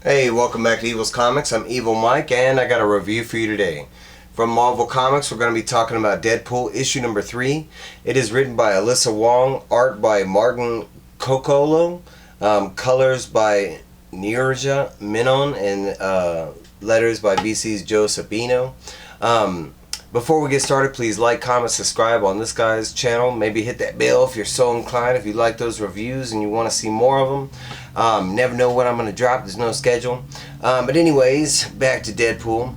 Hey, welcome back to Evil's Comics. I'm Evil Mike, and I got a review for you today. From Marvel Comics, we're going to be talking about Deadpool issue number 3. It is written by Alyssa Wong, art by Martin Coccolo, colors by Neeraj, Menon, and letters by BC's Joe Sabino. Before we get started, please like, comment, subscribe on this guy's channel. Maybe hit that bell if you're so inclined, if you like those reviews and you want to see more of them. Never know when I'm going to drop. There's no schedule. But anyways, back to Deadpool.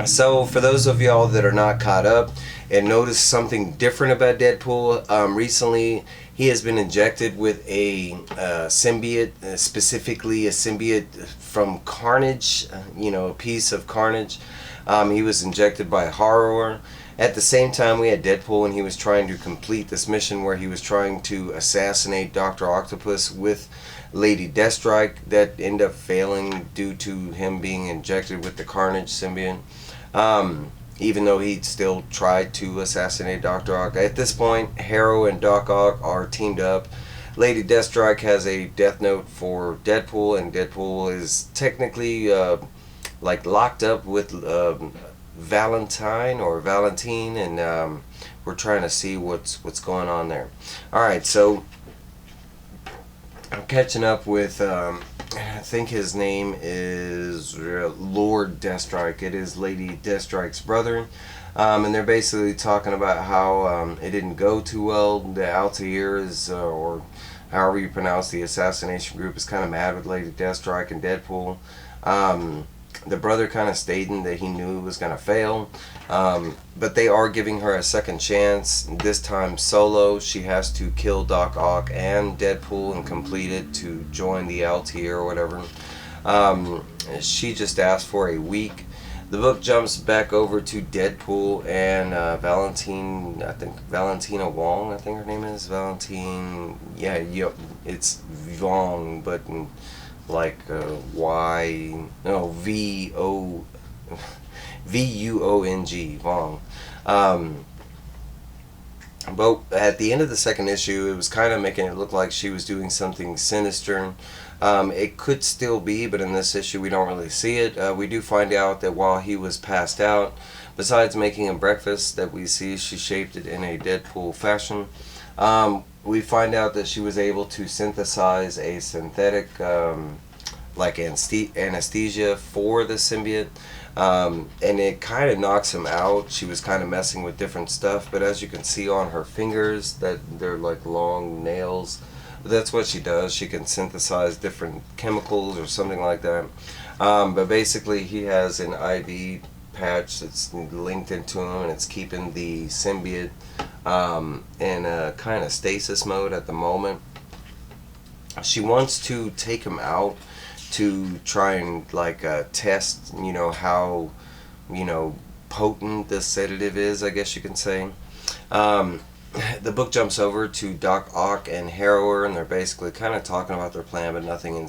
So for those of y'all that are not caught up and notice something different about Deadpool, recently he has been injected with a symbiote, specifically a symbiote from Carnage, a piece of Carnage. He was injected by Horror. At the same time, we had Deadpool, and he was trying to complete this mission where he was trying to assassinate Dr. Octopus with Lady Deathstrike. That ended up failing due to him being injected with the Carnage symbiote. Even though he still tried to assassinate Dr. Ock. At this point, Harrow and Doc Ock are teamed up. Lady Deathstrike has a death note for Deadpool, and Deadpool is technically locked up with Valentine, and we're trying to see what's going on there. Alright, so I'm catching up with I think his name is Lord Deathstrike. It is Lady Deathstrike's brother, and they're basically talking about how it didn't go too well. The Altair or however you pronounce the assassination group, is kind of mad with Lady Deathstrike and Deadpool. The brother kind of stating that he knew it was going to fail, but they are giving her a second chance. This time solo. She has to kill Doc Ock and Deadpool and complete it to join the Altair or whatever. She just asked for a week. The book jumps back over to Deadpool and Valentina Wong, I think her name is. Valentine, it's Wong, but V-U-O-N-G, Wong. But at the end of the second issue, it was kind of making it look like she was doing something sinister. It could still be, but in this issue we don't really see it. We do find out that while he was passed out, besides making him breakfast that we see, she shaped it in a Deadpool fashion. We find out that she was able to synthesize a synthetic anesthesia for the symbiote, and it kind of knocks him out. She was kind of messing with different stuff, but as you can see on her fingers, that they're like long nails. But that's what she does. She can synthesize different chemicals or something like that. But basically he has an IV patch that's linked into him, and it's keeping the symbiote in a kind of stasis mode at the moment. She wants to take him out to try and test how potent this sedative is, I guess you can say. The book jumps over to Doc Ock and Harrower, and they're basically kind of talking about their plan, but nothing in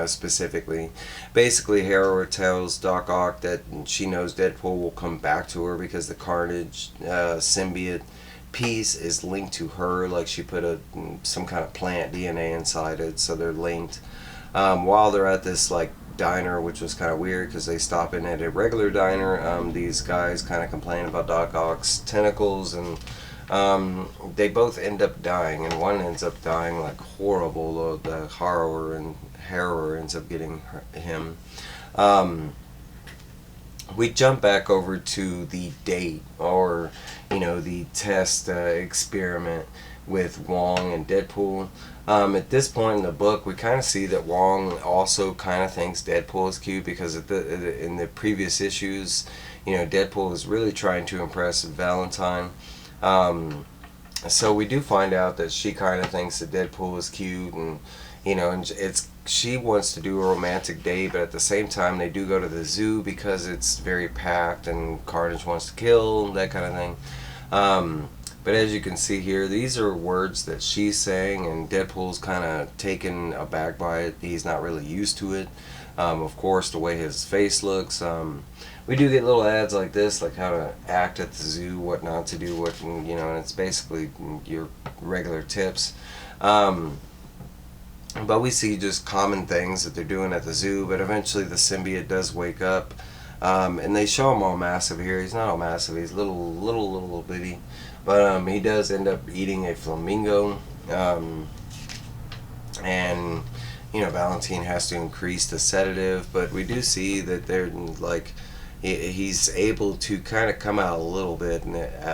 specifically. Basically, Harrower tells Doc Ock that she knows Deadpool will come back to her because the Carnage symbiote piece is linked to her, like she put some kind of plant DNA inside it, so they're linked. While they're at this diner, which was kind of weird because they stop in at a regular diner, these guys kind of complain about Doc Ock's tentacles, and they both end up dying, and one ends up dying horrible. The Horror and Harrower ends up getting him. We jump back over to the date, or the test experiment with Wong and Deadpool. At this point in the book, we kind of see that Wong also kind of thinks Deadpool is cute, because in the previous issues, Deadpool was really trying to impress Valentine. So we do find out that she kind of thinks that Deadpool is cute, and she wants to do a romantic date, but at the same time they do go to the zoo because it's very packed and Carnage wants to kill, that kind of thing. But as you can see here, these are words that she's saying, and Deadpool's kind of taken aback by it. He's not really used to it. Of course, the way his face looks. We do get little ads like this, like how to act at the zoo, what not to do, and it's basically your regular tips. But we see just common things that they're doing at the zoo. But eventually the symbiote does wake up. And they show him all massive here. He's not all massive. He's little bitty. But he does end up eating a flamingo. And Valentine has to increase the sedative. But we do see that they're like he's able to kind of come out a little bit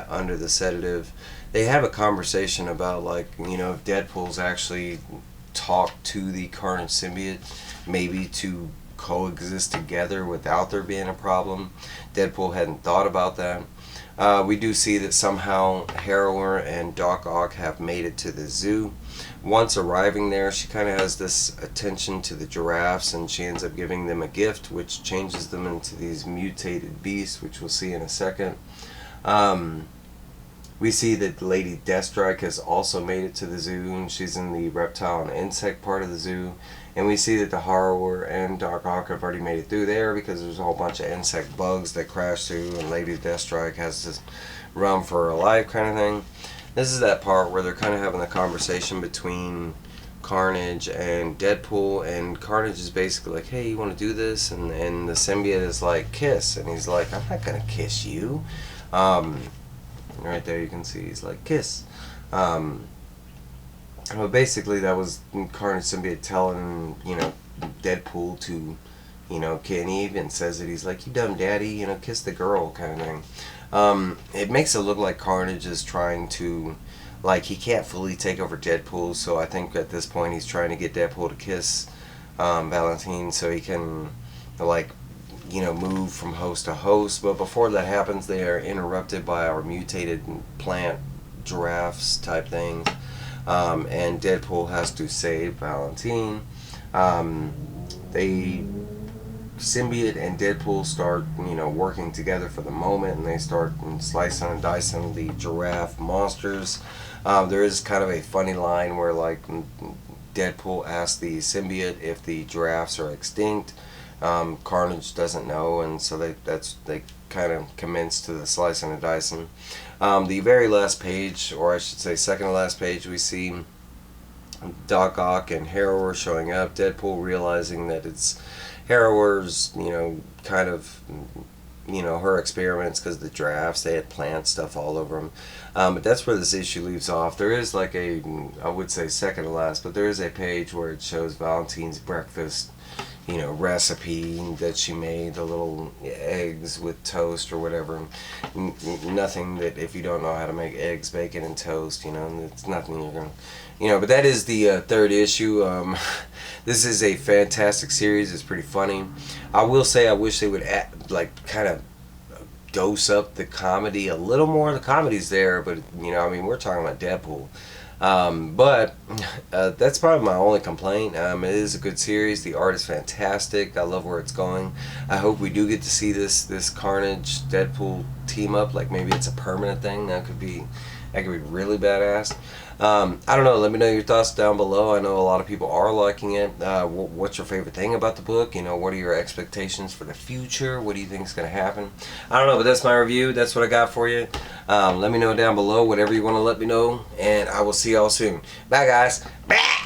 under the sedative. They have a conversation about like if Deadpool's actually talked to the Carnage symbiote, maybe to coexist together without there being a problem. Deadpool hadn't thought about that. We do see that somehow Harrower and Doc Ock have made it to the zoo. Once arriving there, she kind of has this attention to the giraffes, and she ends up giving them a gift which changes them into these mutated beasts, which we'll see in a second. We see that Lady Deathstrike has also made it to the zoo, and she's in the reptile and insect part of the zoo. And we see that the Harrower and Doc Ock have already made it through there because there's a whole bunch of insect bugs that crash through, and Lady Deathstrike has to run for her life kind of thing. This is that part where they're kind of having a conversation between Carnage and Deadpool, and Carnage is basically like, hey, you want to do this? And the symbiote is like, kiss. And he's like, I'm not going to kiss you. Right there you can see he's like, kiss. But basically that was Carnage symbiote telling, Deadpool to, Kenny, even says that he's like, you dumb daddy, kiss the girl kind of thing. It makes it look like Carnage is trying to, like, he can't fully take over Deadpool, so I think at this point he's trying to get Deadpool to kiss Valentine so he can, like, move from host to host. But before that happens, they are interrupted by our mutated plant giraffes type things, and Deadpool has to save Valentine. They symbiote and Deadpool start working together for the moment, and they start slicing and dicing the giraffe monsters. There is kind of a funny line where like Deadpool asks the symbiote if the giraffes are extinct. Carnage doesn't know, and so they kind of commence to the slicing and dicing. The very last page, or I should say second to last page, we see Doc Ock and Harrower showing up. Deadpool realizing that it's Harrower's, kind of, her experiments, because the giraffes, they had plant stuff all over them. But that's where this issue leaves off. There is like I would say second to last, but there is a page where it shows Valentine's breakfast recipe that she made, the little eggs with toast or whatever. Nothing that, if you don't know how to make eggs, bacon, and toast, it's nothing you're going to, but that is the third issue. This is a fantastic series. It's pretty funny. I will say I wish they would kind of dose up the comedy a little more. The comedy's there, but we're talking about Deadpool. But that's probably my only complaint. It is a good series. The art is fantastic. I love where it's going. I hope we do get to see this Carnage Deadpool team up. Like maybe it's a permanent thing. That could be really badass. I don't know. Let me know your thoughts down below. I know a lot of people are liking it. What's your favorite thing about the book? What are your expectations for the future? What do you think is going to happen? I don't know, but that's my review. That's what I got for you. Let me know down below whatever you want to let me know, and I will see y'all soon. Bye, guys. Bye.